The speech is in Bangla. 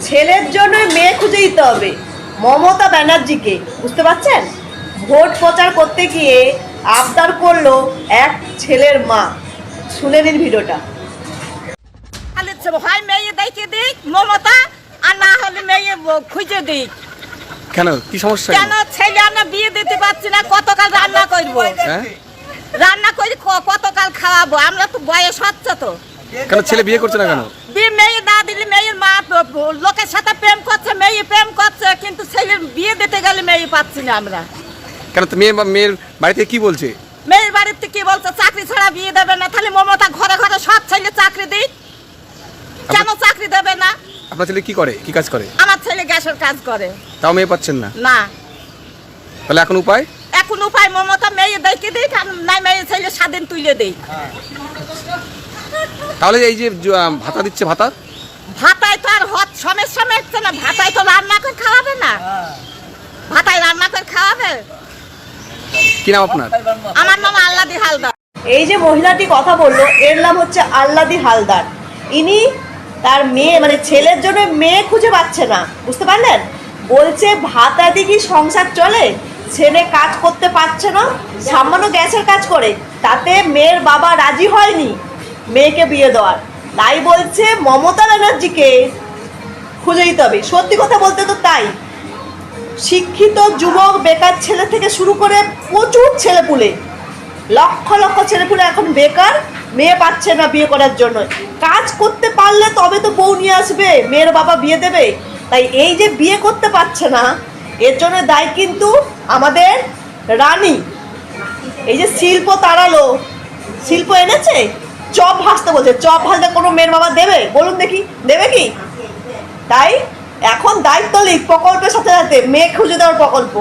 ছেলের জন্য মেয়ে খুঁজে দিতে হবে মমতা ব্যানার্জিকে, বুঝতে পারছেন? ভোট প্রচার করতে গিয়ে আবদার করলো এক ছেলের মা। শুনে নিন ভিডিওটা। হয় মেয়ে দেখে দিক মমতা, আর না হলে মেয়ে খুঁজে দিক। কেন, কি সমস্যা? কেন ছেলে আমরা বিয়ে দিতে পারছি না? কতকাল রান্না করবো? রান্না করে কতকাল খাওয়াবো? আমরা তো বয়স হচ্ছে তো। কেন ছেলে বিয়ে করছে না কেন? মেয়ে না দিলে মেয়ের মা লোকের সাথে প্রেম করছে, মেয়ে প্রেম করছে, কিন্তু ছেলের বিয়ে দিতে গেলে মেয়ে পাচ্ছি না আমরা। কেন তো মেয়ের বাড়িতে কি বলছে? মেয়ের বাড়িতে কি বলছে? চাকরি ছাড়া বিয়ে দেবে না। তাহলে মমতা ঘরে ঘরে সব ছেলে চাকরি দিক, কেন চাকরি দেবে না? আপনার ছেলে কি করে, কি কাজ করে? আমার ছেলে গ্যাসের কাজ করে। তাও মেয়ে পাচ্ছেন না? না। তাহলে এখন উপায়? এখন উপায় মমতা মেয়ে দেখে দিক, আর নাই মেয়ে ছেলে স্বাধীন তুলে দিক। তাহলে এই যে ভাতা দিচ্ছে, ভাতায় তো আর সমস্যা মেটছে না। ভাতায় তো রান্না করে খাওয়াবে না। ভাতায় রান্না করে খাওয়াবে। কি নাম আপনার? আমার নাম আল্লাদি হালদার। এই যে মহিলাটি কথা বললো, এর নাম হচ্ছে আল্লাদি হালদার। ইনি তার মেয়ে মানে ছেলের জন্য মেয়ে খুঁজে পাচ্ছে না, বুঝতে পারলেন? বলছে ভাতা দিয়ে কি সংসার চলে? ছেলে কাজ করতে পারছে না, সামান্য গ্যাসের কাজ করে, তাতে মেয়ের বাবা রাজি হয়নি মেয়েকে বিয়ে দেওয়ার। তাই বলছে মমতা ব্যানার্জিকে খুঁজে দিতে হবে। সত্যি কথা বলতে তো তাই। শিক্ষিত যুবক বেকার ছেলে থেকে শুরু করে প্রচুর ছেলেপুলে, লক্ষ লক্ষ ছেলেপুলে এখন বেকার, মেয়ে পাচ্ছে না বিয়ে করার জন্য। কাজ করতে পারলে তবে তো বউ নিয়ে আসবে, মেয়ের বাবা বিয়ে দেবে। তাই এই যে বিয়ে করতে পারছে না, এর জন্য দায়ী কিন্তু আমাদের রানী। এই যে শিল্প তাড়ালো, শিল্প এনেছে, চপ ভাজতে বলছে, চপ ভাজতে কোনো মেয়ের বাবা দেবে? বলুন দেখি, দেবে কি? তাই এখন দায়িত্ব লিখ প্রকল্পের সাথে সাথে মেয়ে খুঁজে দেওয়ার প্রকল্প।